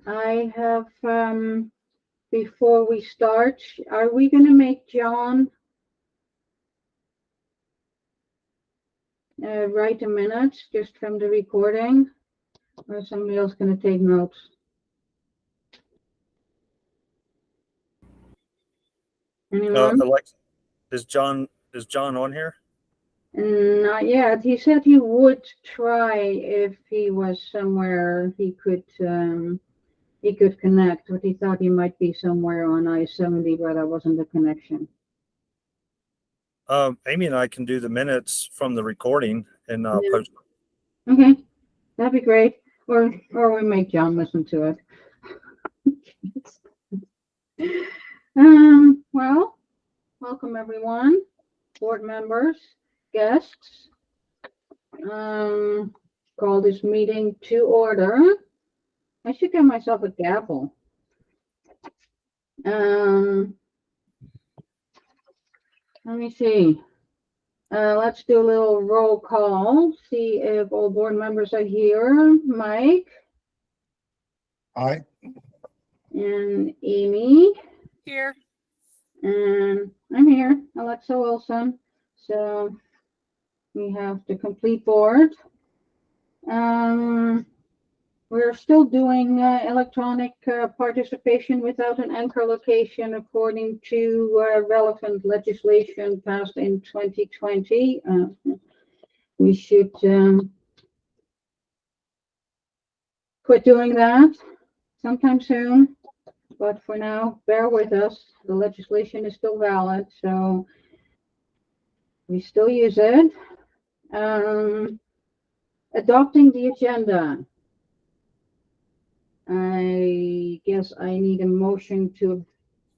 I have, before we start, are we going to make John write the minutes just from the recording, or is somebody else going to take notes? Anyone? Alexa, is John on here? Not yet. He said he would try if he was somewhere he could connect, but he thought he might be somewhere on I-70 where there wasn't a connection. Amy and I can do the minutes from the recording and post them. Okay, that'd be great. Or we make John listen to it. Well, welcome everyone, board members, guests. Call this meeting to order. I should get myself a gavel. Let me see. Let's do a little roll call. See if all board members are here. Mike. Aye. And Amy. Here. And I'm here, Alexa Wilson. So we have the complete board. We're still doing electronic participation without an anchor location according to relevant legislation passed in 2020. We should quit doing that sometime soon, but for now, bear with us. The legislation is still valid, so we still use it. Adopting the agenda. I guess I need a motion to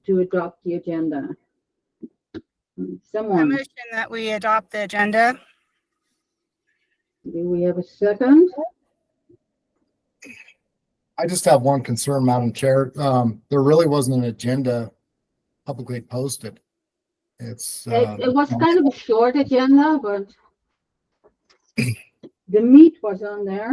adopt the agenda. Someone. I motion that we adopt the agenda. Do we have a second? I just have one concern, Madam Chair. There really wasn't an agenda publicly posted. It's it was kind of a short agenda, but the meat was on there.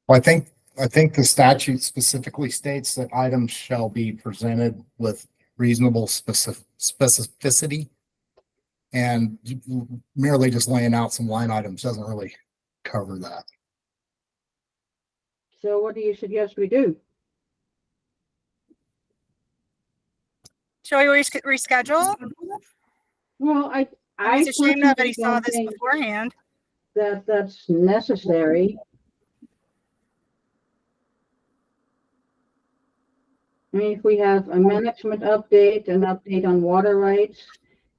I think the statute specifically states that items shall be presented with reasonable specificity, and merely just laying out some line items doesn't really cover that. So what do you suggest we do? Shall we reschedule? Well, I It's a shame nobody personally saw don't this think beforehand. that's necessary. I mean, if we have a management update, an update on water rights,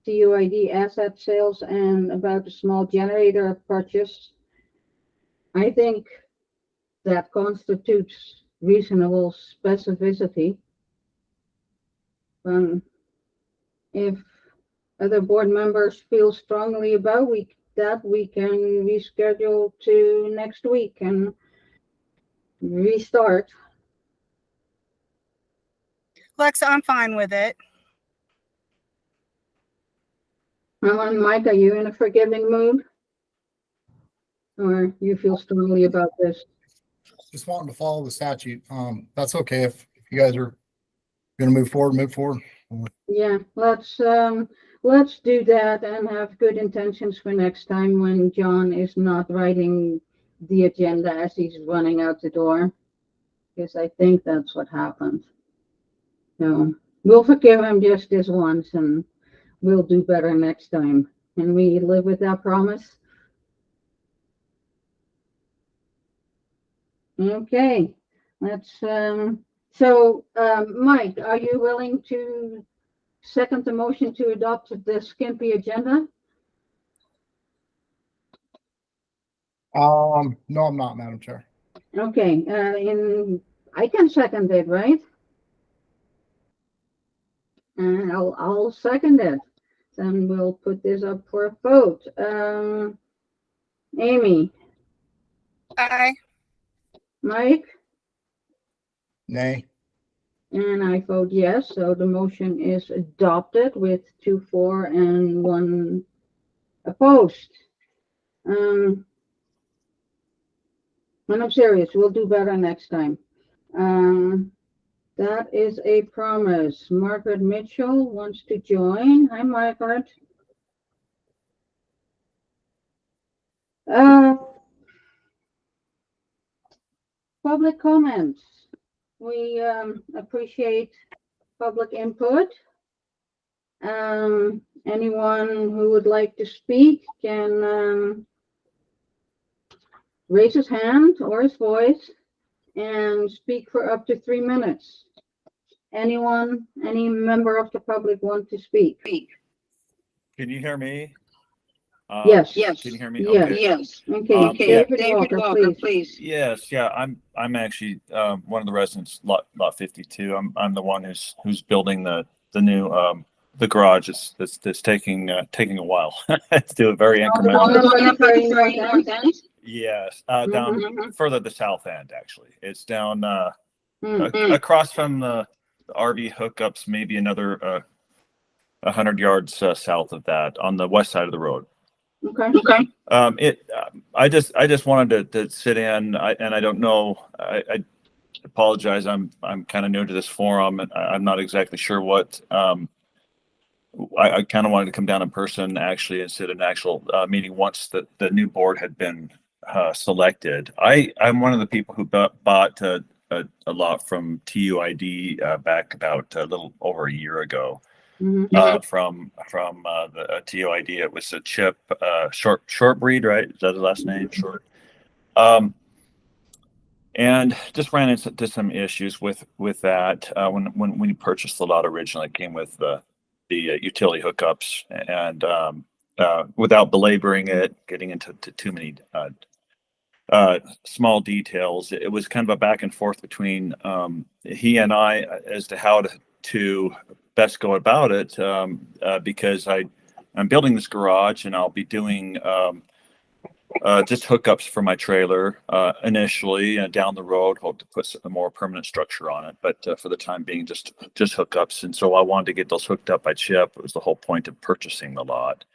TUID asset sales, and about a small generator purchase, I think that constitutes reasonable specificity. If other board members feel strongly about that, we can reschedule to next week and restart. Alexa, I'm fine with it. And Mike, are you in a forgiving mood? Or you feel strongly about this? Just wanting to follow the statute. That's okay if you guys are going to move forward. Yeah, let's do that and have good intentions for next time when John is not writing the agenda as he's running out the door, because I think that's what happened. So we'll forgive him just this once, and we'll do better next time. Can we live with that promise? Okay, let's. Mike, are you willing to second the motion to adopt the skimpy agenda? No, I'm not, Madam Chair. Okay, I can second it, right? And I'll second it. Then we'll put this up for a vote. Amy. Aye. Mike. Nay. And I vote yes, so the motion is adopted with 2 for and 1 opposed. And I'm serious, we'll do better next time. That is a promise. Margaret Mitchell wants to join. Hi, Margaret. Public comments. We appreciate public input. Anyone who would like to speak can raise his hand or his voice and speak for up to 3 minutes. Anyone, any member of the public want to speak? Can you hear me? Yes. Can you hear me? Yes. Okay. Yes. Okay. David Walker, please. Yes. Yeah. I'm actually one of the residents, lot 52. I'm the one who's building the new the garage. That's taking a while to do it very incremental. Yes. Down further the south end, actually. It's down across from the RV hookups, maybe another 100 yards south of that on the west side of the road. Okay. I just wanted to sit in, and I don't know. I apologize. I'm kind of new to this forum, and I'm not exactly sure what. I kind of wanted to come down in person actually and sit in an actual meeting once the new board had been selected. I'm one of the people who bought a lot from TUID back about a little over a year ago. From the TUID. It was a chip, short breed, right? Is that the last name? Short. And just ran into some issues with that when you purchased the lot originally. It came with the utility hookups, and without belaboring it, getting into too many small details, it was kind of a back and forth between he and I as to how to best go about it, because I'm building this garage and I'll be doing just hookups for my trailer initially, and down the road hope to put a more permanent structure on it, but for the time being just hookups. And so I wanted to get those hooked up by chip. It was the whole point of purchasing the lot.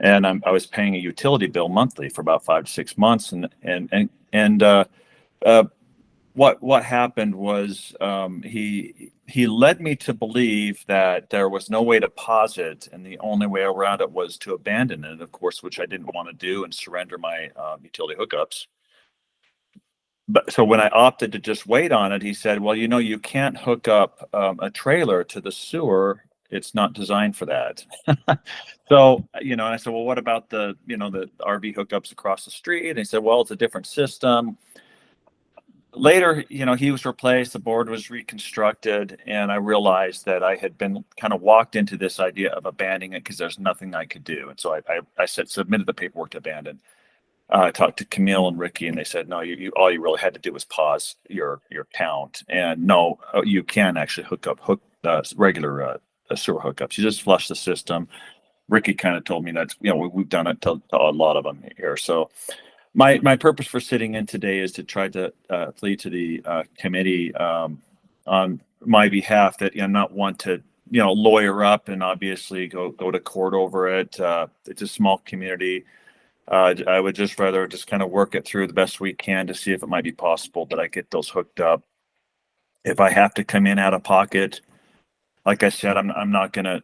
And I was paying a utility bill monthly for about 5 to 6 months, what happened was he led me to believe that there was no way to pause it, and the only way around it was to abandon it, of course, which I didn't want to do, and surrender my utility hookups. But so when I opted to just wait on it, he said, "Well, you can't hook up a trailer to the sewer. It's not designed for that." So, I said, "Well, what about the RV hookups across the street?" And he said, "Well, it's a different system." Later, he was replaced, the board was reconstructed, and I realized that I had been kind of walked into this idea of abandoning it because there's nothing I could do. And so I submitted the paperwork to abandon. I talked to Camille and Ricky, and they said, "No, all you really had to do was pause your count. And no, you can actually hook regular sewer hookups. You just flush the system." Ricky kind of told me that, we've done it to a lot of them here. So my purpose for sitting in today is to try to plead to the committee on my behalf that not want to lawyer up and obviously go to court over it. It's a small community. I would just rather just kind of work it through the best we can to see if it might be possible that I get those hooked up. If I have to come in out of pocket, like I said, I'm not gonna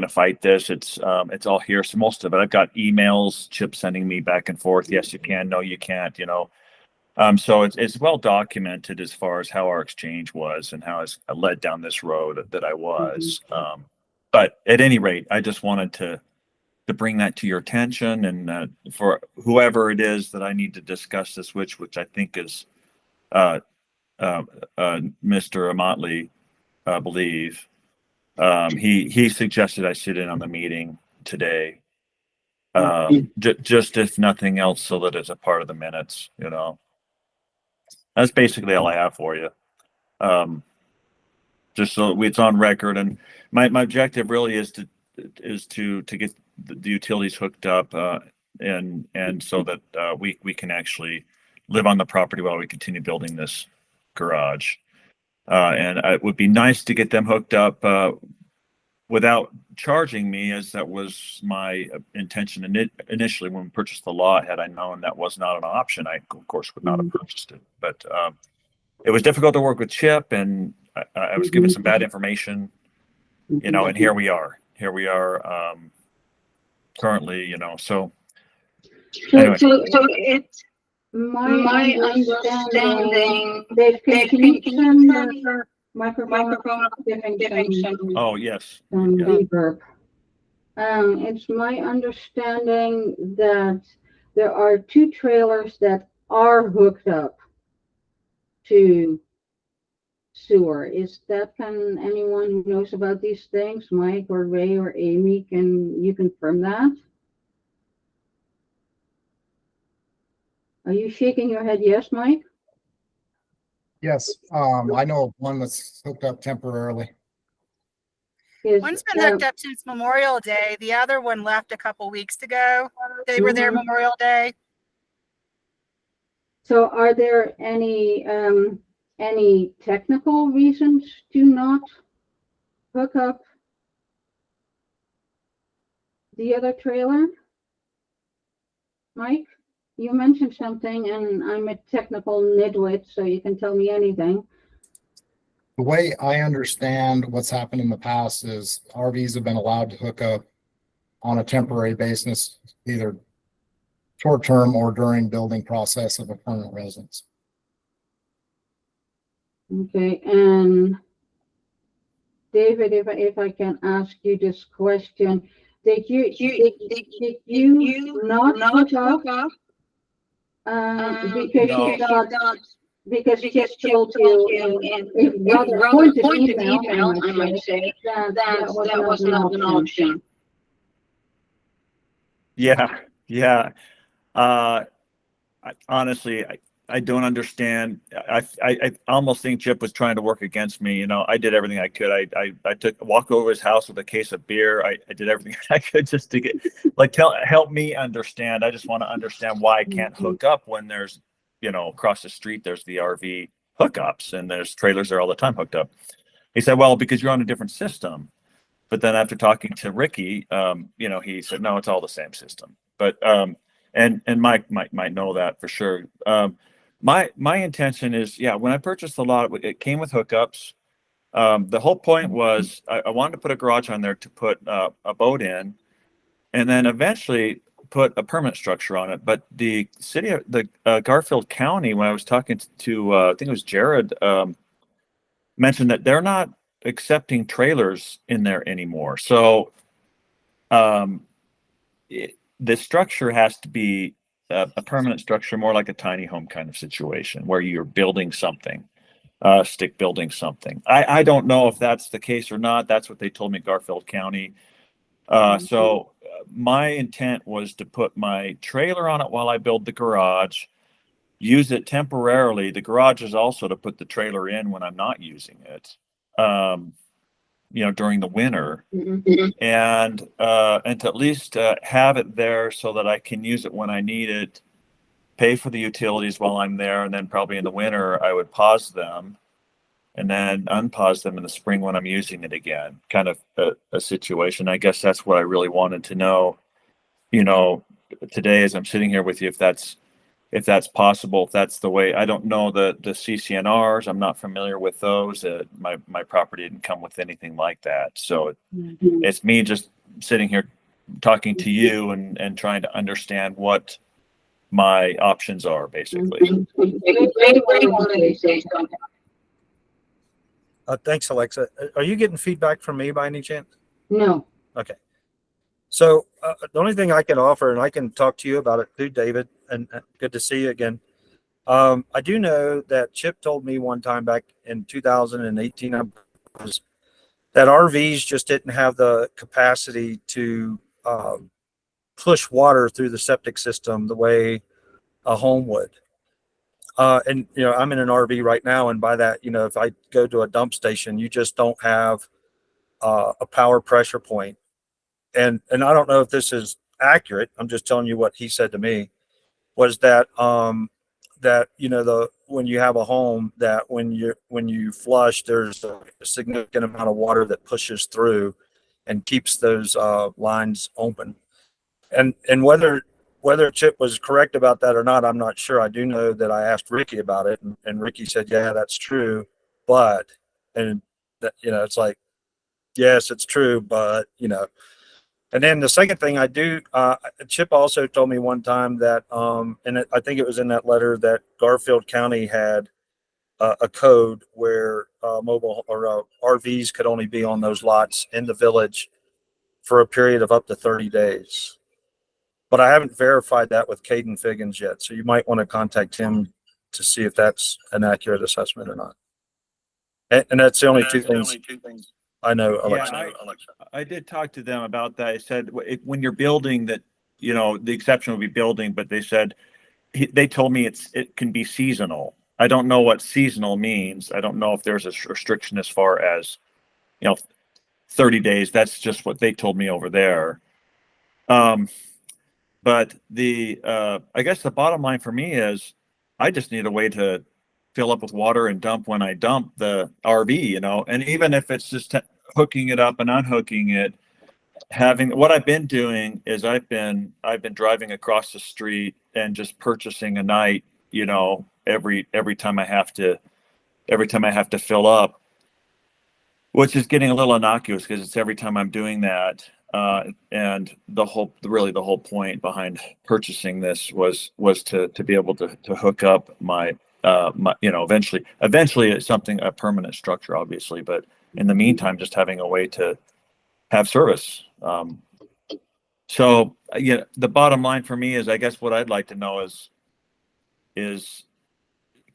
fight this. It's all here. So most of it, I've got emails, Chip sending me back and forth. Yes, you can. No, you can't. So it's well documented as far as how our exchange was and how it's led down this road that I was. But at any rate, I just wanted to bring that to your attention, and for whoever it is that I need to discuss this which I think is Mr. Motley, I believe. He suggested I sit in on the meeting today, just if nothing else, so that it's a part of the minutes. That's basically all I have for you. Just so it's on record, and my objective really is to get the utilities hooked up, and so that we can actually live on the property while we continue building this garage. And it would be nice to get them hooked up without charging me, as that was my intention initially when we purchased the lot. Had I known that was not an option, I of course would not have purchased it. But it was difficult to work with Chip, and I was given some bad information, and here we are. Currently, so anyway. So it's my understanding. Dave, can you turn your microphone up? Giving some Oh, yes. reverb. It's my understanding that there are 2 trailers that are hooked up to sewer. Can anyone who knows about these things, Mike or Ray or Amy, can you confirm that? Are you shaking your head yes, Mike? Yes, I know of one that's hooked up temporarily. One's been hooked up since Memorial Day. The other one left a couple weeks ago. They were there Memorial Day. So are there any technical reasons to not hook up the other trailer? Mike, you mentioned something, and I'm a technical nitwit, so you can tell me anything. The way I understand what's happened in the past is RVs have been allowed to hook up on a temporary basis, either short-term or during building process of a permanent residence. Okay, and David, if I can ask you this question, did you not hook up because No. you thought, because Chip told you in rather pointed email, I might say, that was not an option. Yeah. Honestly, I don't understand. I almost think Chip was trying to work against me. I did everything I could. I took a walk over his house with a case of beer. I did everything I could just to get help me understand. I just want to understand why I can't hook up when there's, across the street, there's the RV hookups and there's trailers there all the time hooked up. He said, well, because you're on a different system. But then after talking to Ricky, he said, no, it's all the same system. But and Mike might know that for sure. My intention is, when I purchased the lot, it came with hookups. The whole point was I wanted to put a garage on there to put a boat in, and then eventually put a permanent structure on it. But the city of Garfield County, when I was talking to I think it was Jared, mentioned that they're not accepting trailers in there anymore. So the structure has to be a permanent structure, more like a tiny home kind of situation where you're building something, stick building something. I don't know if that's the case or not. That's what they told me at Garfield County. So my intent was to put my trailer on it while I build the garage, use it temporarily. The garage is also to put the trailer in when I'm not using it, during the winter, and to at least have it there so that I can use it when I need it, pay for the utilities while I'm there, and then probably in the winter I would pause them and then unpause them in the spring when I'm using it again. Kind of a situation. I guess that's what I really wanted to know, today as I'm sitting here with you, if that's possible, if that's the way. I don't know the CCNRs. I'm not familiar with those. My property didn't come with anything like that. So it's me just sitting here talking to you and trying to understand what my options are, basically. Thanks, Alexa. Are you getting feedback from me by any chance? No. Okay. So the only thing I can offer, and I can talk to you about it too, David, and good to see you again. I do know that Chip told me one time back in 2018 that RVs just didn't have the capacity to push water through the septic system the way a home would. And I'm in an RV right now, and by that, if I go to a dump station, you just don't have a power pressure point. And I don't know if this is accurate. I'm just telling you what he said to me, was that when you have a home, that when you flush, there's a significant amount of water that pushes through, and keeps those lines open. And whether Chip was correct about that or not, I'm not sure. I do know that I asked Ricky about it, and Ricky said, "Yeah, that's true," but and that, it's like, yes, it's true, but And then the second thing I do, Chip also told me one time that, I think it was in that letter, that Garfield County had a code where mobile or RVs could only be on those lots in the village for a period of up to 30 days. But I haven't verified that with Caden Figgins yet. So you might want to contact him to see if that's an accurate assessment or not. And that's the only two things I know, Alexa. Yeah, I did talk to them about that. I said, when you're building that, the exception would be building, but they said, they told me it can be seasonal. I don't know what seasonal means. I don't know if there's a restriction as far as, 30 days. That's just what they told me over there. But I guess the bottom line for me is I just need a way to fill up with water and dump when I dump the RV, and even if it's just hooking it up and unhooking it, what I've been doing is I've been driving across the street and just purchasing a night, every time I have to fill up, which is getting a little innocuous because it's every time I'm doing that. And the whole point behind purchasing this was to be able to hook up my eventually it's a permanent structure, obviously, but in the meantime, just having a way to have service. So the bottom line for me is, I guess what I'd like to know is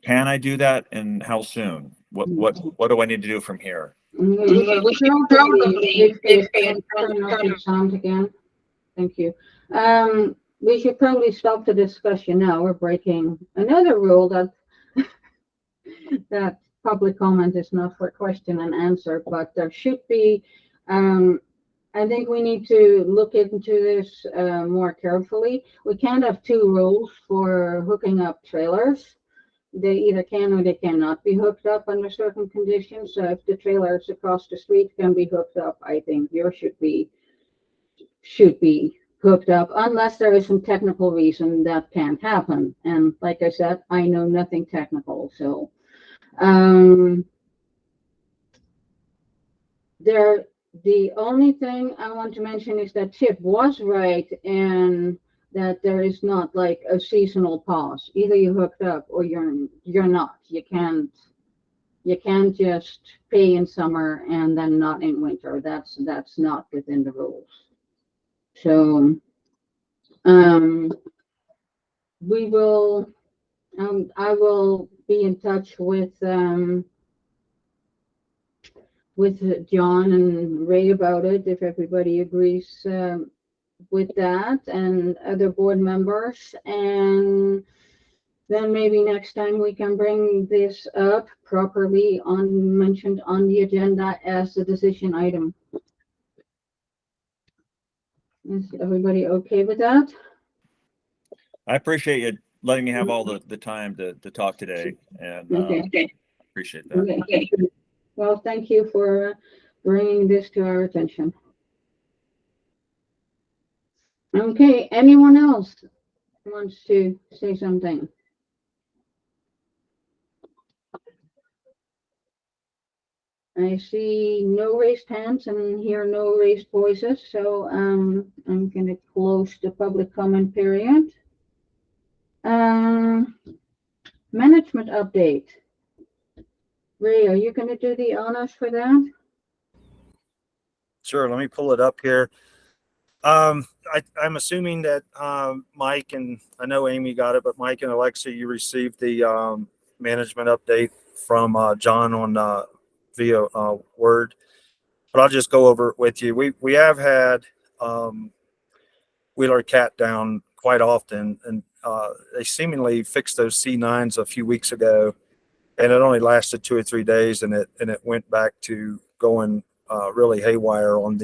can I do that, and how soon? What do I need to do from here? We should probably turn off your sound again. Thank you. We should probably stop the discussion now. We're breaking another rule that that public comment is not for question and answer, but there should be. I think we need to look into this more carefully. We can't have two rules for hooking up trailers. They either can or they cannot be hooked up under certain conditions. So if the trailers across the street can be hooked up, I think yours should be hooked up, unless there is some technical reason that can't happen. And like I said, I know nothing technical. So the only thing I want to mention is that Chip was right in that there is not like a seasonal pause. Either you hooked up or you're not. You can't just pay in summer and then not in winter. That's not within the rules. So we will I will be in touch with John and Ray about it if everybody agrees with that, and other board members, and then maybe next time we can bring this up properly mentioned on the agenda as a decision item. Is everybody okay with that? I appreciate you letting me have all the time to talk today, and Okay. appreciate that. Okay. Well, thank you for bringing this to our attention. Okay, anyone else wants to say something? I see no raised hands and hear no raised voices, so I'm going to close the public comment period. Management update. Ray, are you going to do the honors for that? Sure. Let me pull it up here. I'm assuming that Mike, and I know Amy got it, but Mike and Alexa, you received the management update from John on via Word. But I'll just go over it with you. We have had Wheeler Cat down quite often, and they seemingly fixed those C9s a few weeks ago, and it only lasted 2 or 3 days, and it went back to going really haywire on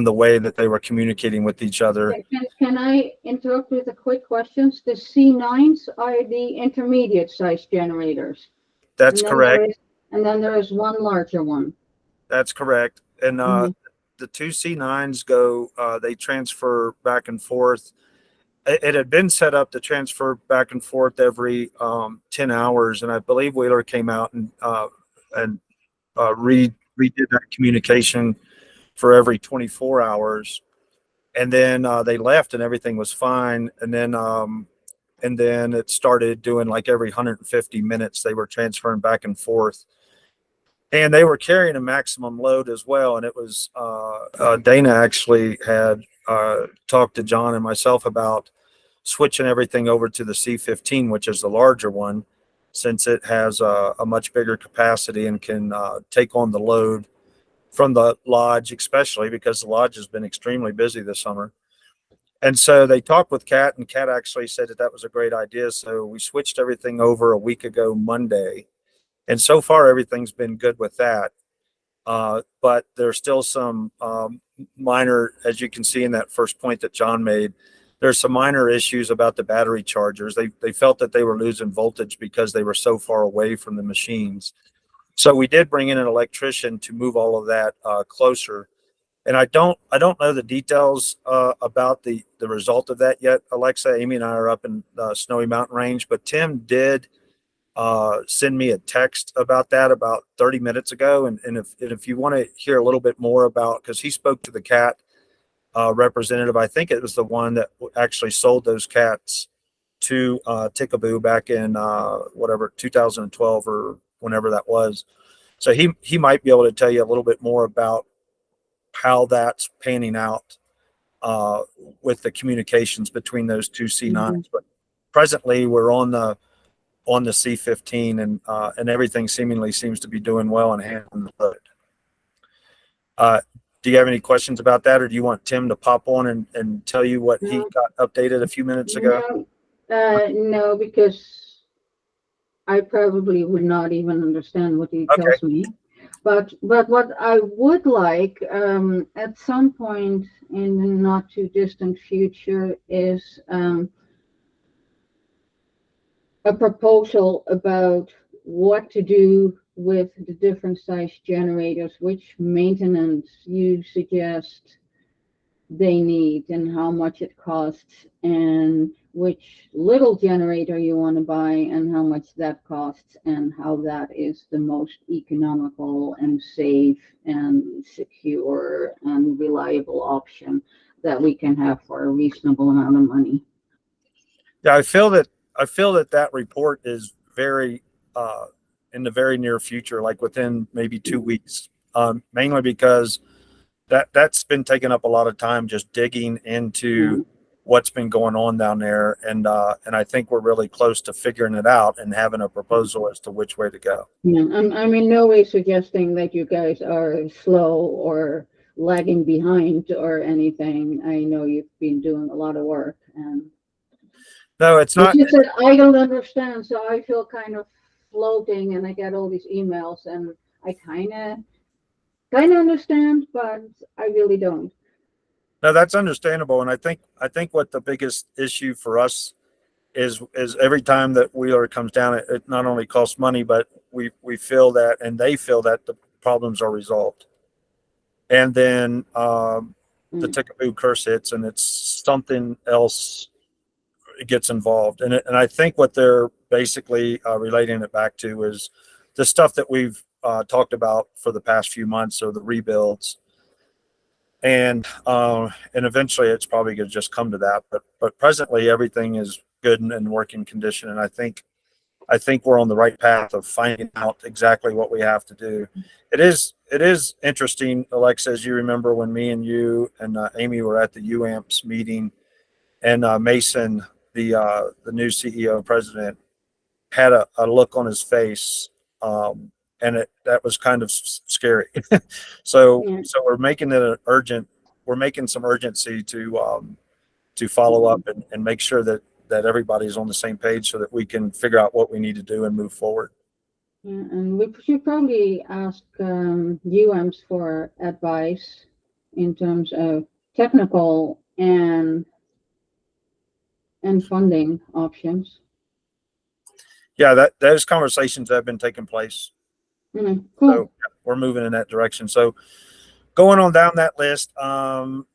the way that they were communicating with each other. Can I interrupt with a quick question? The C9s are the intermediate size generators. That's correct. And then there is one larger one. That's correct. And the the two C9s go, they transfer back and forth. It had been set up to transfer back and forth every 10 hours. And I believe Wheeler came out and redid that communication for every 24 hours. And then they left and everything was fine. And then it started doing like every 150 minutes, they were transferring back and forth. And they were carrying a maximum load as well. And it was Dana actually had talked to John and myself about switching everything over to the C15, which is the larger one, since it has a much bigger capacity and can take on the load from the lodge, especially because the lodge has been extremely busy this summer. And so they talked with Kat, and Kat actually said that that was a great idea. So we switched everything over a week ago Monday. And so far, everything's been good with that. But there's still some minor, as you can see in that first point that John made, there's some minor issues about the battery chargers. They felt that they were losing voltage because they were so far away from the machines. So we did bring in an electrician to move all of that closer. And I don't know the details about the result of that yet. Alexa, Amy, and I are up in Snowy Mountain Range, but Tim did send me a text about that about 30 minutes ago. And if you want to hear a little bit more about, because he spoke to the cat representative, I think it was the one that actually sold those cats to Tickaboo back in 2012 or whenever that was. So he might be able to tell you a little bit more about how that's panning out with the communications between those two C9s. Mm-hmm. But presently we're on the C15 and everything seemingly seems to be doing well and handling the load. Do you have any questions about that, or do you want Tim to pop on and tell you what he got updated a few minutes ago? No, because I probably would not even understand what he tells me. But what I would like at some point in the not too distant future is a proposal about what to do with the different size generators, which maintenance you suggest they need and how much it costs, and which little generator you want to buy and how much that costs, and how that is the most economical and safe and secure and reliable option that we can have for a reasonable amount of money. Yeah, I feel that report is very in the very near future, like within maybe 2 weeks, mainly because that's been taking up a lot of time just digging into what's been going on down there. And I think we're really close to figuring it out and having a proposal as to which way to go. Yeah, I'm in no way suggesting that you guys are slow or lagging behind or anything. I know you've been doing a lot of work, and no, it's not. It's just that I don't understand, so I feel kind of floating, and I get all these emails, and I kind of understand, but I really don't. No, that's understandable, and I think what the biggest issue for us is every time that Wheeler comes down, it not only costs money, but we feel that, and they feel that the problems are resolved, and then the Tickaboo curse hits, and it's something else gets involved, and I think what they're basically relating it back to is the stuff that we've talked about for the past few months, so the rebuilds, and eventually it's probably going to just come to that. But presently everything is good and in working condition, and I think we're on the right path of finding out exactly what we have to do. It is interesting, Alexa, as you remember when me and you and Amy were at the UAMPS meeting, and Mason, the new CEO and president, had a look on his face, and that was kind of scary. So we're making it urgent. We're making some urgency to follow up and make sure that everybody's on the same page so that we can figure out what we need to do and move forward. Yeah, and we should probably ask UAMPS for advice in terms of technical and funding options. Yeah, those conversations have been taking place. Cool. So we're moving in that direction. So going on down that list, item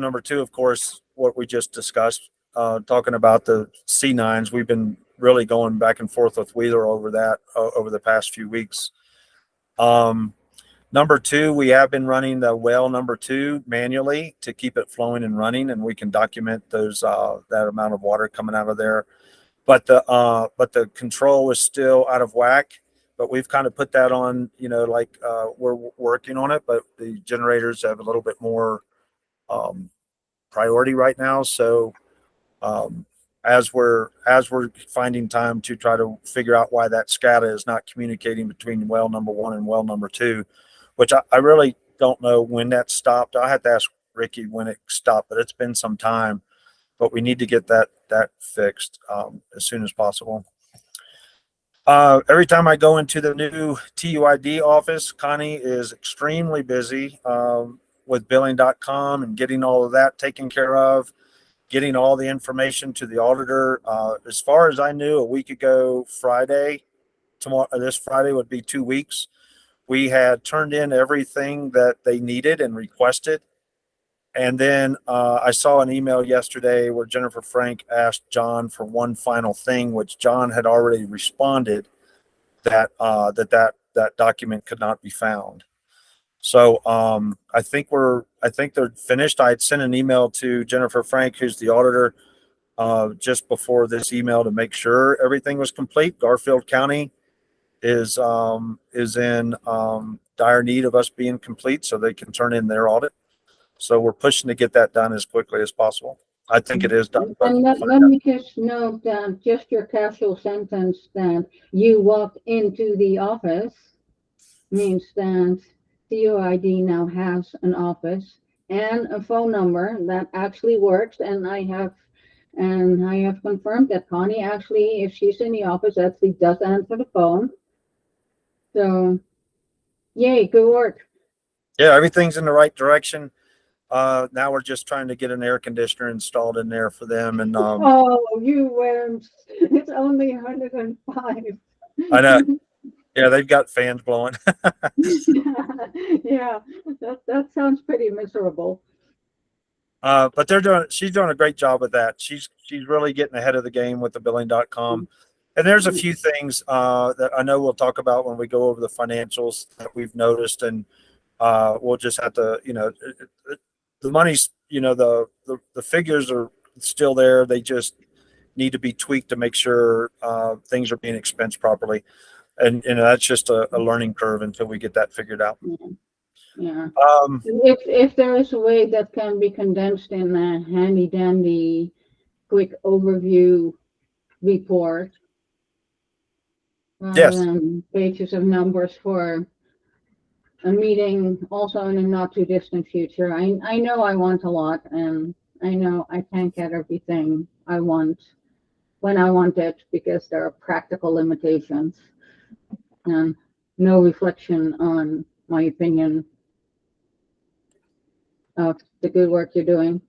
number 2, of course, what we just discussed, talking about the C9s. We've been really going back and forth with Wheeler over that over the past few weeks. Number 2, we have been running the well number 2 manually to keep it flowing and running, and we can document those that amount of water coming out of there. But the control is still out of whack. But we've kind of put that on, like we're working on it, but the generators have a little bit more priority right now. So as we're finding time to try to figure out why that SCADA is not communicating between well number 1 and well number 2, which I really don't know when that stopped. I had to ask Ricky when it stopped, but it's been some time. But we need to get that fixed as soon as possible. Every time I go into the new TUID office, Connie is extremely busy with billing.com and getting all of that taken care of, getting all the information to the auditor. As far as I knew, a week ago, this Friday would be 2 weeks. We had turned in everything that they needed and requested. And then I saw an email yesterday where Jennifer Frank asked John for one final thing, which John had already responded that that document could not be found. So I think they're finished. I had sent an email to Jennifer Frank, who's the auditor, just before this email to make sure everything was complete. Garfield County is in dire need of us being complete so they can turn in their audit. So we're pushing to get that done as quickly as possible. I think it is done. And let me just note that just your casual sentence that you walked into the office means that TUID now has an office and a phone number that actually works. And I have confirmed that Connie actually, if she's in the office, actually does answer the phone. So, yay, good work. Yeah, everything's in the right direction. Now we're just trying to get an air conditioner installed in there for them. And Oh, you went. It's only 105. I know. Yeah, they've got fans blowing. Yeah, that sounds pretty miserable. But she's doing a great job with that. She's really getting ahead of the game with the billing.com. And there's a few things that I know we'll talk about when we go over the financials that we've noticed. And we'll just have to, the money's, the figures are still there. They just need to be tweaked to make sure things are being expensed properly. And that's just a learning curve until we get that figured out. Yeah. If there is a way that can be condensed in a handy dandy quick overview report rather Yes. than pages of numbers for a meeting also in a not too distant future. I know I want a lot, and I know I can't get everything I want when I want it because there are practical limitations and no reflection on my opinion of the good work you're doing.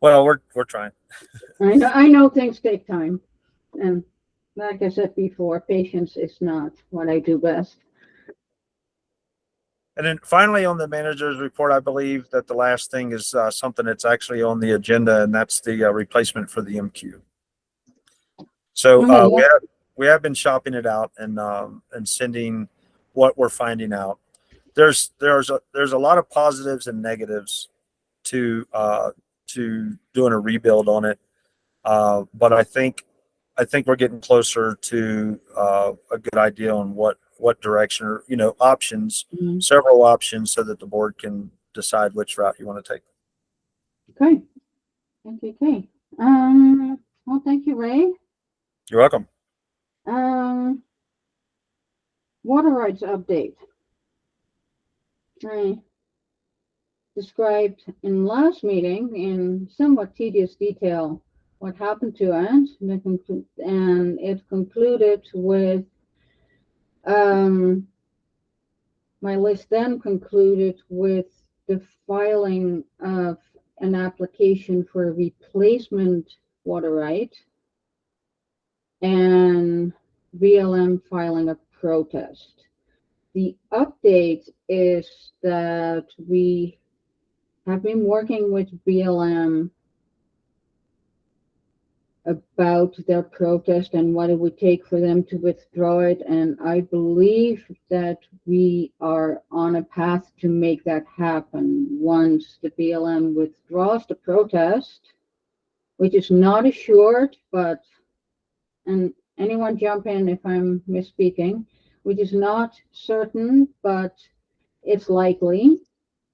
Well, we're trying. I know things take time, and like I said before, patience is not what I do best. And then finally on the manager's report, I believe that the last thing is something that's actually on the agenda, and that's the replacement for the MQ. So we have been shopping it out and sending what we're finding out. There's a lot of positives and negatives to doing a rebuild on it, but I think we're getting closer to a good idea on what direction or options, several options, so that the board can decide which route you want to take. Okay. Okay. Well, thank you, Ray. You're welcome. Water rights update. I described in last meeting in somewhat tedious detail what happened to it, and it concluded with my list then concluded with the filing of an application for a replacement water right and BLM filing a protest. The update is that we have been working with BLM about their protest and what it would take for them to withdraw it. And I believe that we are on a path to make that happen once the BLM withdraws the protest, which is not assured, but, and anyone jump in if I'm misspeaking, which is not certain, but it's likely.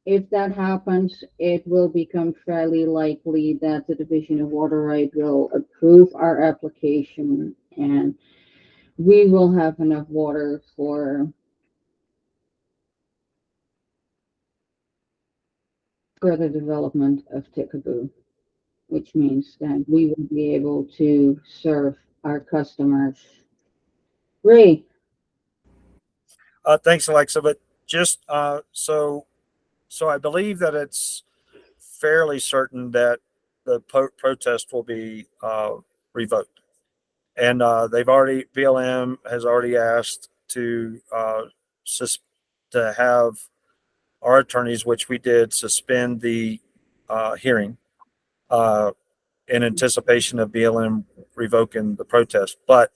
If that happens, it will become fairly likely that the Division of Water Right will approve our application, and we will have enough water for further development of Tickaboo, which means that we will be able to serve our customers. Ray. Thanks, Alexa. But just so I believe that it's fairly certain that the protest will be revoked, and BLM has already asked to to have our attorneys, which we did, suspend the hearing in anticipation of BLM revoking the protest. But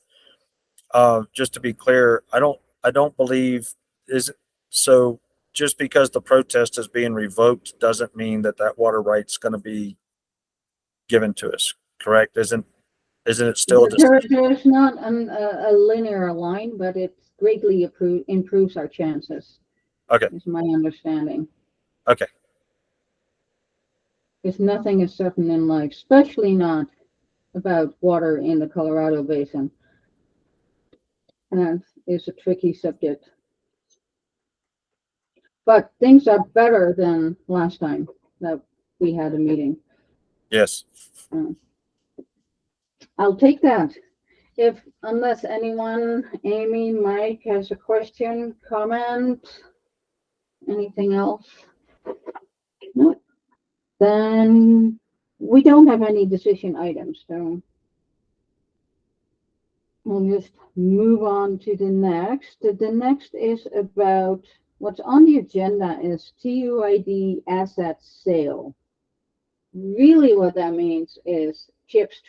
just to be clear, I don't believe is so. Just because the protest is being revoked doesn't mean that water right's going to be given to us. Correct? Isn't it still There is not a linear line, but it greatly improves our chances. Okay. Is my understanding. Okay. Because nothing is certain in life, especially not about water in the Colorado Basin. And it's a tricky subject. But things are better than last time that we had a meeting. Yes. I'll take that. Unless anyone, Amy, Mike, has a question, comment, anything else? No. Then we don't have any decision items, so we'll just move on to the next. The next is about what's on the agenda is TUID asset sale. Really what that means is Chip's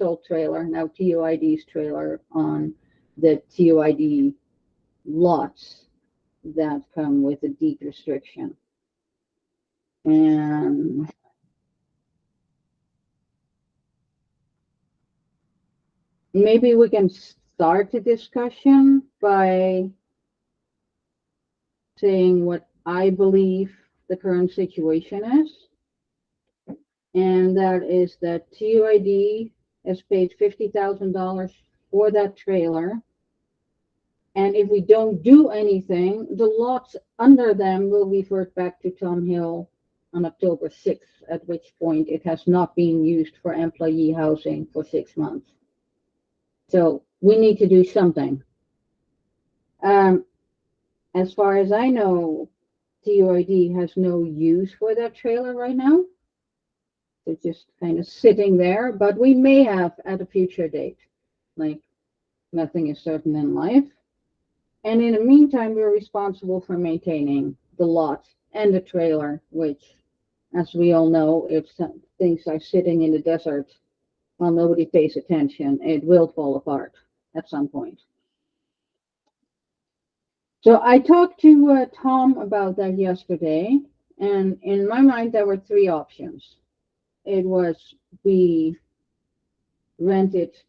old trailer, now TUID's trailer on the TUID lots that come with a deed restriction. And maybe we can start the discussion by saying what I believe the current situation is. And that is that TUID has paid $50,000 for that trailer. And if we don't do anything, the lots under them will revert back to Tom Hill on October 6th, at which point it has not been used for employee housing for 6 months. So we need to do something. As far as I know, TUID has no use for that trailer right now. It's just kind of sitting there, but we may have at a future date. Like, nothing is certain in life. And in the meantime, we're responsible for maintaining the lot and the trailer, which, as we all know, if things are sitting in the desert while nobody pays attention, it will fall apart at some point. So I talked to Tom about that yesterday, and in my mind, there were 3 options. It was we rent it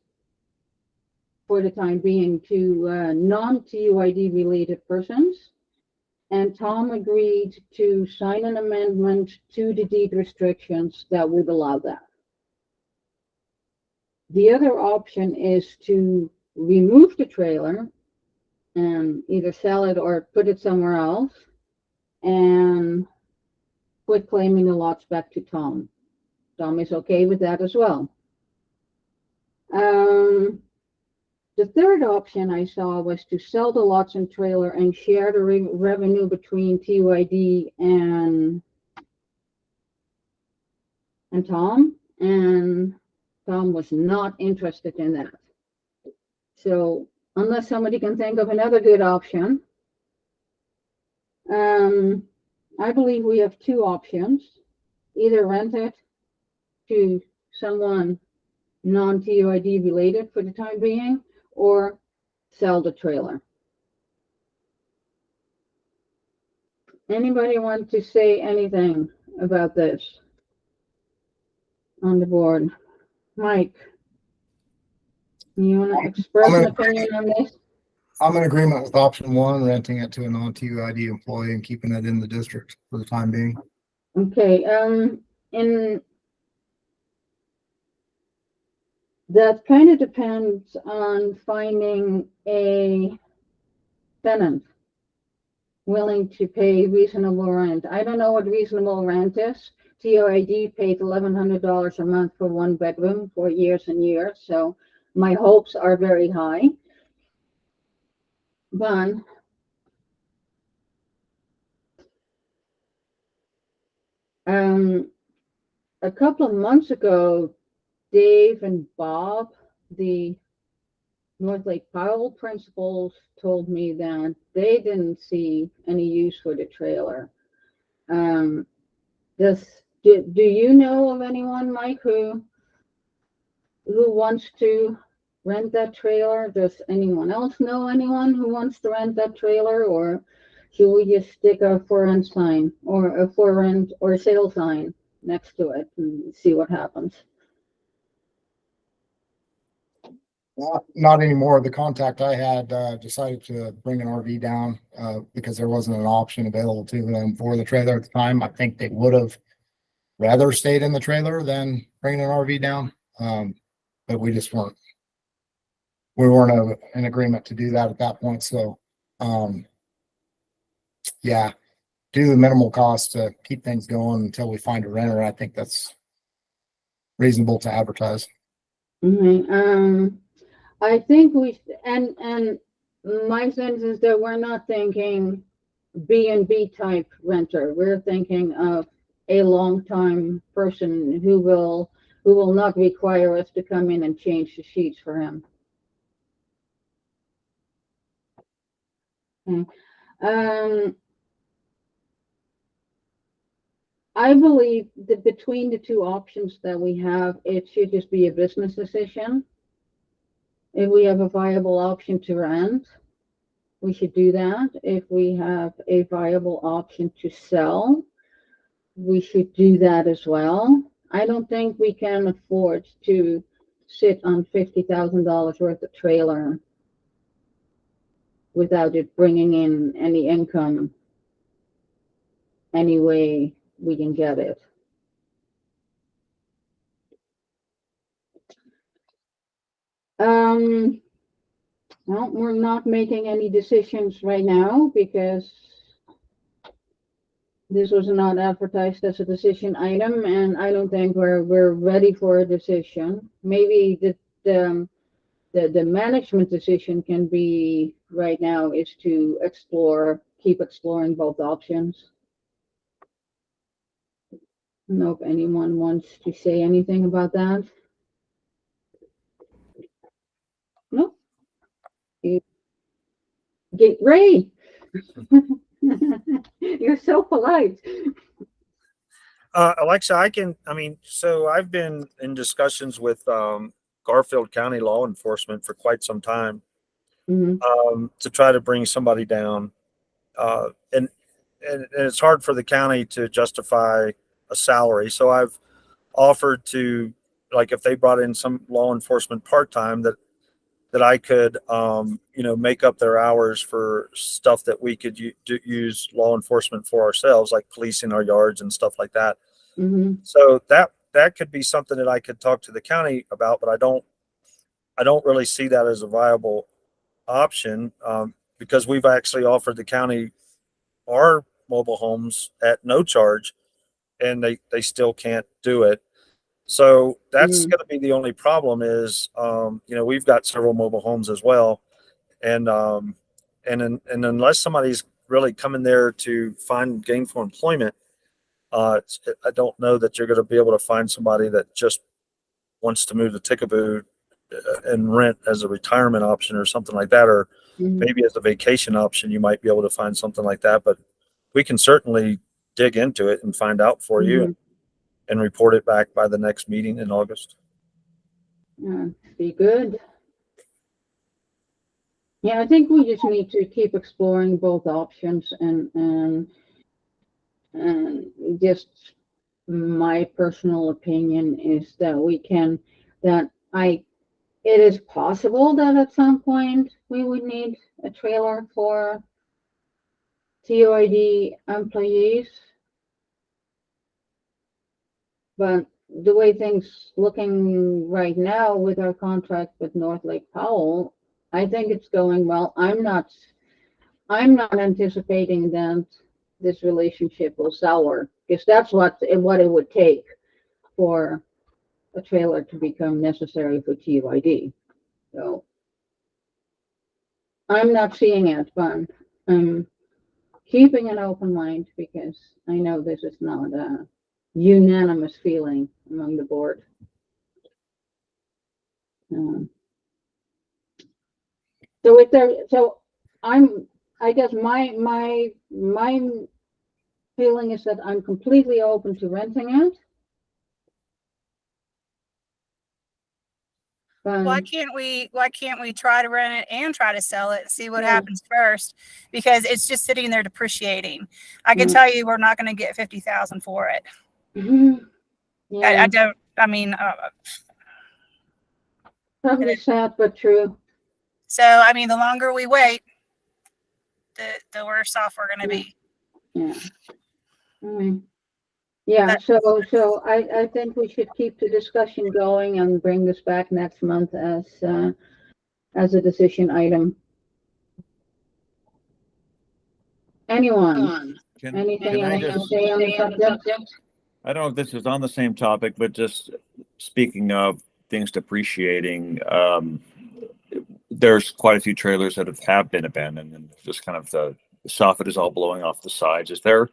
for the time being to non-TUID related persons. And Tom agreed to sign an amendment to the deed restrictions that would allow that. The other option is to remove the trailer and either sell it or put it somewhere else and quit claiming the lots back to Tom. Tom is okay with that as well. The third option I saw was to sell the lots and trailer and share the revenue between TUID and Tom. And Tom was not interested in that. So unless somebody can think of another good option, I believe we have two options. Either rent it to someone non-TUID related for the time being, or sell the trailer. Anybody want to say anything about this on the board? Mike, you want to express an opinion on this? I'm in agreement with option one, renting it to a non-TUID employee and keeping it in the district for the time being. Okay, in that kind of depends on finding a tenant willing to pay reasonable rent. I don't know what reasonable rent is. TUID paid $1,100 a month for one bedroom for years and years, so my hopes are very high. But a couple of months ago, Dave and Bob, the North Lake Powell principals, told me that they didn't see any use for the trailer. Do you know of anyone, Mike, who wants to rent that trailer? Does anyone else know anyone who wants to rent that trailer, or should we just stick a for rent sign or a for rent or sale sign next to it and see what happens? Not anymore. The contact I had decided to bring an RV down because there wasn't an option available to them for the trailer at the time. I think they would have rather stayed in the trailer than bringing an RV down, but we just weren't. We weren't in agreement to do that at that point. So, yeah, due to the minimal cost to keep things going until we find a renter, I think that's reasonable to advertise. Mm-hmm. I think and my sense is that we're not thinking B&B type renter. We're thinking of a long-time person who will not require us to come in and change the sheets for him. Okay. I believe that between the two options that we have, it should just be a business decision. If we have a viable option to rent, we should do that. If we have a viable option to sell, we should do that as well. I don't think we can afford to sit on $50,000 worth of trailer without it bringing in any income any way we can get it. Well, we're not making any decisions right now because this was not advertised as a decision item, and I don't think we're ready for a decision. Maybe the management decision can be right now is to keep exploring both options. I don't know if anyone wants to say anything about that. No? Ray! You're so polite. Alexa, so I've been in discussions with Garfield County law enforcement for quite some time to try to bring somebody down. And it's hard for the county to justify a salary. So I've offered to, like, if they brought in some law enforcement part-time, that I could, make up their hours for stuff that we could use law enforcement for ourselves, like policing our yards and stuff like that. So that could be something that I could talk to the county about, but I don't really see that as a viable option, because we've actually offered the county our mobile homes at no charge, and they still can't do it. So that's going to be the only problem is, we've got several mobile homes as well. And unless somebody's really coming there to find gainful employment, I don't know that you're going to be able to find somebody that just wants to move to Tickaboo and rent as a retirement option or something like that, or maybe as a vacation option, you might be able to find something like that. But we can certainly dig into it and find out for you and report it back by the next meeting in August. Be good. Yeah, I think we just need to keep exploring both options and just my personal opinion is that it is possible that at some point we would need a trailer for TUID employees. But the way things looking right now with our contract with North Lake Powell, I think it's going well. I'm not anticipating that this relationship will sour, because that's what it would take for a trailer to become necessary for TUID. So I'm not seeing it, but I'm keeping an open mind because I know this is not a unanimous feeling among the board. I guess my feeling is that I'm completely open to renting it. Why can't we try to rent it and try to sell it and see what happens first? Because it's just sitting there depreciating. I can tell you we're not going to get 50,000 for it. Yeah. Probably sad, but true. So, I mean, the longer we wait, the worse off we're going to be. Yeah. So I think we should keep the discussion going and bring this back next month as a decision item. Anyone? Anything else to say on the subject? I don't know if this is on the same topic, but just speaking of things depreciating, there's quite a few trailers that have been abandoned, and just kind of the soffit is all blowing off the sides. Is there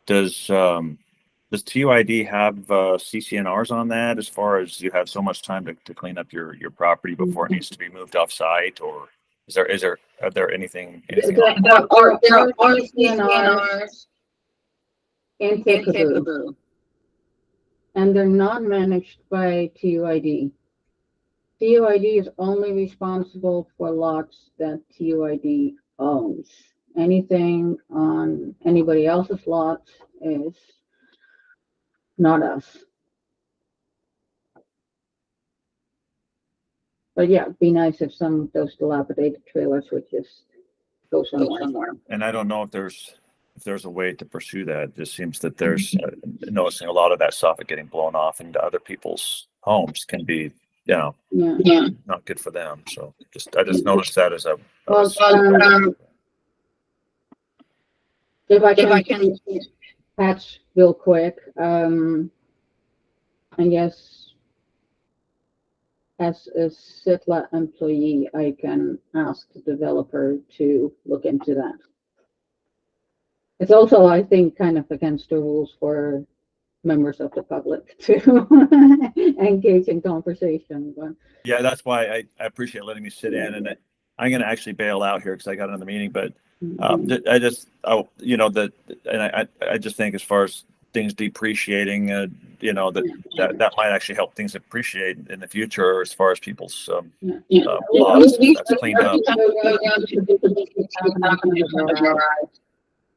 does TUID have CCNRs on that, as far as you have so much time to clean up your property before it needs to be moved off site, or are there anything There are CCNRs in Kickapoo, and they're not managed by TUID. TUID is only responsible for lots that TUID owns. Anything on anybody else's lots is not us. But yeah, it'd be nice if some of those dilapidated trailers would just go somewhere. And I don't know if there's a way to pursue that. It just seems that there's noticing a lot of that soffit getting blown off into other people's homes can be, not good for them. So I just noticed that as if I can patch real quick, I guess as a Sitla employee, I can ask the developer to look into that. It's also, I think, kind of against the rules for members of the public to engage in conversation. But yeah, that's why I appreciate letting me sit in, and I'm going to actually bail out here because I got another meeting. But I just think as far as things depreciating, that might actually help things appreciate in the future as far as people's lots that's cleaned up.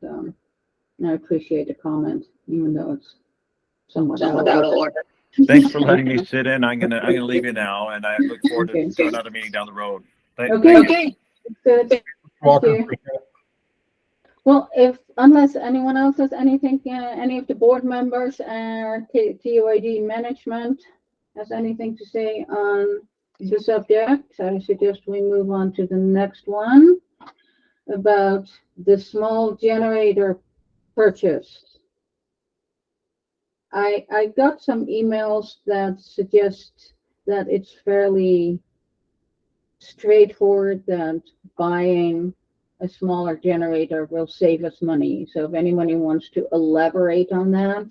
So I appreciate the comment, even though it's somewhat out of order. Thanks for letting me sit in. I'm gonna leave you now, and I look forward to another meeting down the road. Okay. Good. Welcome. Well, unless anyone else has anything, any of the board members or TUID management has anything to say on the subject, I suggest we move on to the next one about the small generator purchase. I got some emails that suggest that it's fairly straightforward that buying a smaller generator will save us money. So if anybody wants to elaborate on that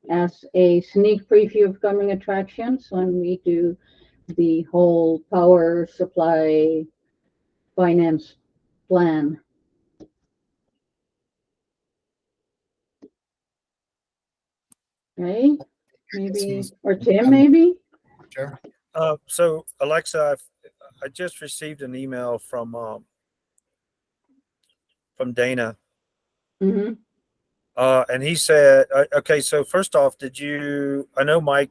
as a sneak preview of coming attractions when we do the whole power supply finance plan. Right? Maybe, Seems- or Tim, maybe? Sure. So Alexa, I just received an email from Dana. Mm-hmm. And he said, okay, so first off, I know Mike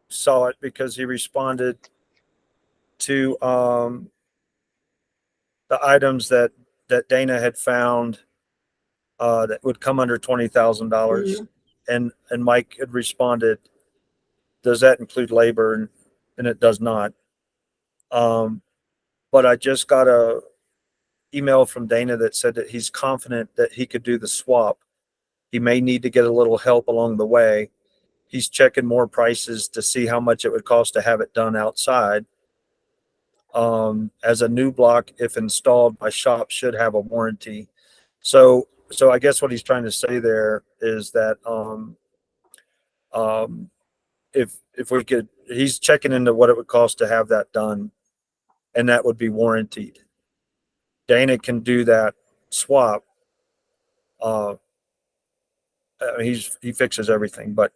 saw it because he responded to the items that Dana had found that would come under $20,000, and Mike had responded, "Does that include labor?" And it does not. But I just got a email from Dana that said that he's confident that he could do the swap. He may need to get a little help along the way. He's checking more prices to see how much it would cost to have it done outside. As a new block, if installed, my shop should have a warranty. So I guess what he's trying to say there is that if we could, he's checking into what it would cost to have that done, and that would be warranted. Dana can do that swap. Uh, he fixes everything, but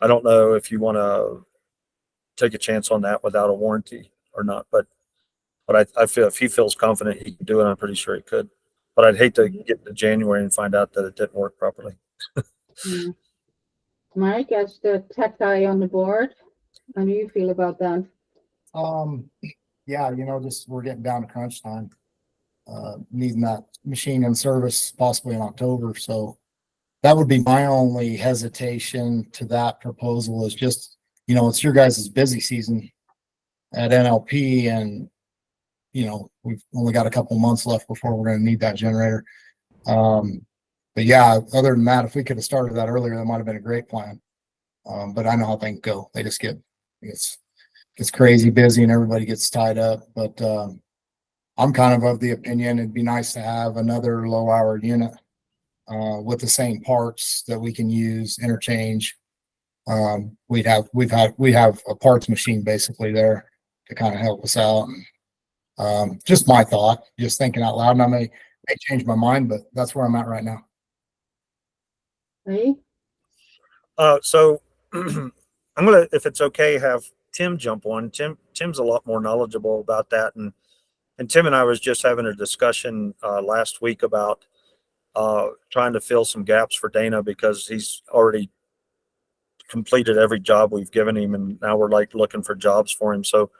I don't know if you want to take a chance on that without a warranty or not. But I feel if he feels confident he can do it, I'm pretty sure he could. But I'd hate to get to January and find out that it didn't work properly. Yeah. Mike, as the tech guy on the board, how do you feel about that? Yeah, just we're getting down to crunch time. Needing that machine in service possibly in October. So that would be my only hesitation to that proposal is just, it's your guys' busy season at NLP, and we've only got a couple months left before we're going to need that generator. But yeah, other than that, if we could have started that earlier, that might have been a great plan. But I know how things go. They just it's crazy busy and everybody gets tied up. But I'm kind of the opinion it'd be nice to have another low hour unit with the same parts that we can use interchange. We have a parts machine basically there to kind of help us out. Just my thought, just thinking out loud, and I may change my mind, but that's where I'm at right now. Right? So I'm gonna, if it's okay, have Tim jump on. Tim's a lot more knowledgeable about that, and Tim and I was just having a discussion last week about trying to fill some gaps for Dana because he's already completed every job we've given him, and now we're like looking for jobs for him. So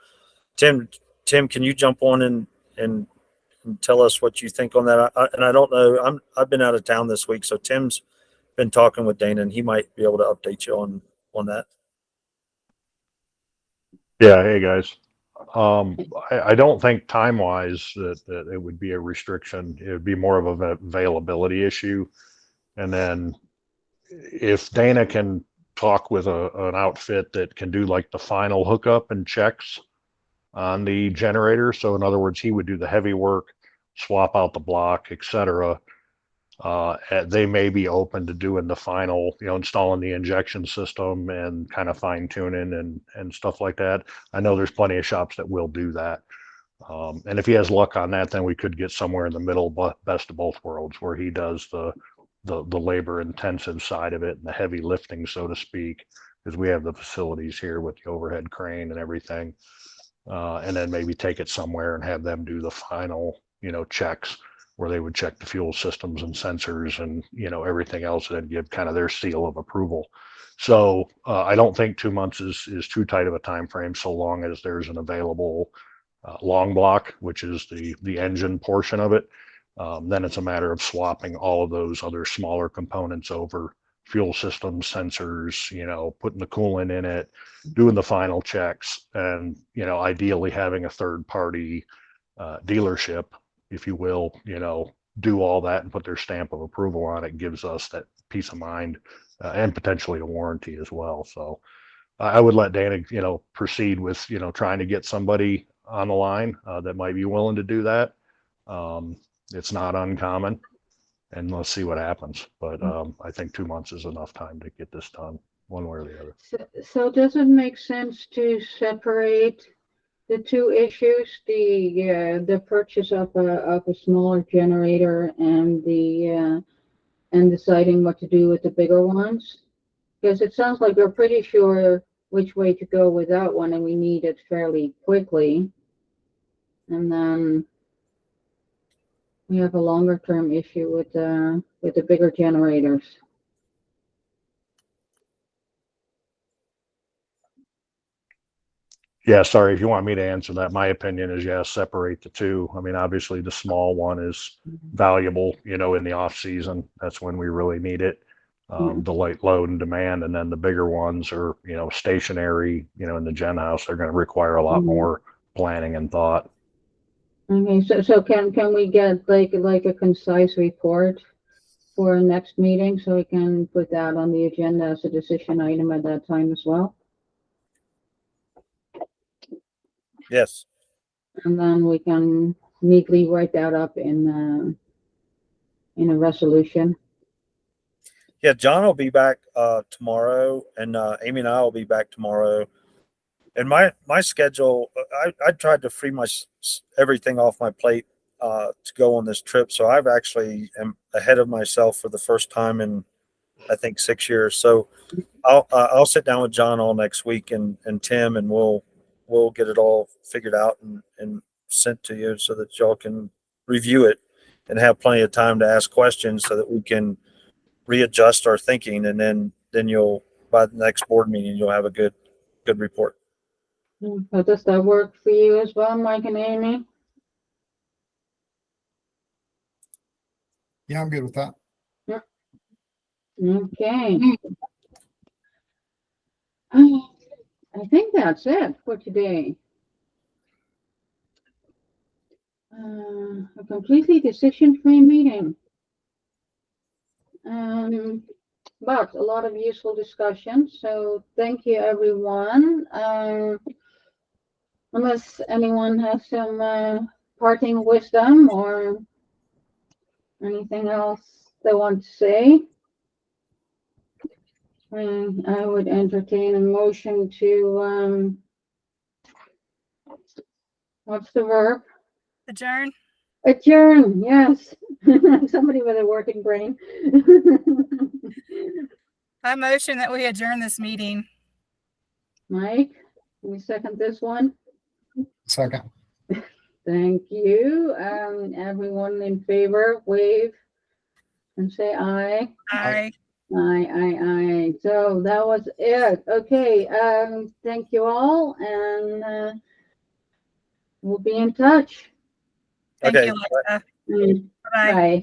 Tim, can you jump on and tell us what you think on that? And I don't know, I've been out of town this week, so Tim's been talking with Dana, and he might be able to update you on that. Yeah, hey guys. I don't think time-wise that it would be a restriction. It would be more of an availability issue. And then if Dana can talk with an outfit that can do like the final hookup and checks on the generator. So in other words, he would do the heavy work, swap out the block, etc. They may be open to doing the final, installing the injection system and kind of fine tuning and stuff like that. I know there's plenty of shops that will do that. And if he has luck on that, then we could get somewhere in the middle, best of both worlds, where he does the labor intensive side of it and the heavy lifting, so to speak, because we have the facilities here with the overhead crane and everything. And then maybe take it somewhere and have them do the final, checks where they would check the fuel systems and sensors and, everything else, and give kind of their seal of approval. So I don't think 2 months is too tight of a time frame, so long as there's an available long block, which is the engine portion of it. Then it's a matter of swapping all of those other smaller components over: fuel systems, sensors, putting the coolant in it, doing the final checks, and, ideally having a third party dealership, if you will, do all that and put their stamp of approval on it. Gives us that peace of mind and potentially a warranty as well. So I would let Dana, proceed with, trying to get somebody on the line that might be willing to do that. It's not uncommon, and let's see what happens. But I think 2 months is enough time to get this done, one way or the other. So does it make sense to separate the two issues, the purchase of a smaller generator and deciding what to do with the bigger ones? Because it sounds like we're pretty sure which way to go with that one, and we need it fairly quickly. And then we have a longer term issue with the bigger generators. Yeah, sorry, if you want me to answer that, my opinion is yes, separate the two. I mean, obviously the small one is valuable, you know, in the off season. That's when we really need it. The light load and demand, and then the bigger ones are, you know, stationary, you know, in the gen house, they're going to require a lot more planning and thought. Okay, so can we get like a concise report for next meeting so we can put that on the agenda as a decision item at that time as well? Yes. And then we can neatly write that up in a resolution. Yeah, John will be back tomorrow, and Amy and I will be back tomorrow. And my schedule, I tried to free everything off my plate to go on this trip. So I've actually am ahead of myself for the first time in I think 6 years. So I'll sit down with John all next week and Tim, and we'll get it all figured out and sent to you so that y'all can review it and have plenty of time to ask questions so that we can readjust our thinking, and then you'll, by the next board meeting, you'll have a good report. So does that work for you as well, Mike and Amy? Yeah, I'm good with that. Okay. I think that's it for today. A completely decision-free meeting. But a lot of useful discussion. So thank you, everyone. Unless anyone has some parting wisdom or anything else they want to say, I would entertain a motion to what's the verb? Adjourn. Adjourn. Yes. Somebody with a working brain. I motion that we adjourn this meeting. Mike, can we second this one? Second. Thank you. Everyone in favor, wave and say aye. Aye. Aye. So that was it. Okay. Thank you all, and we'll be in touch. Thank Okay. you, Alexa. Mm, Bye. Bye.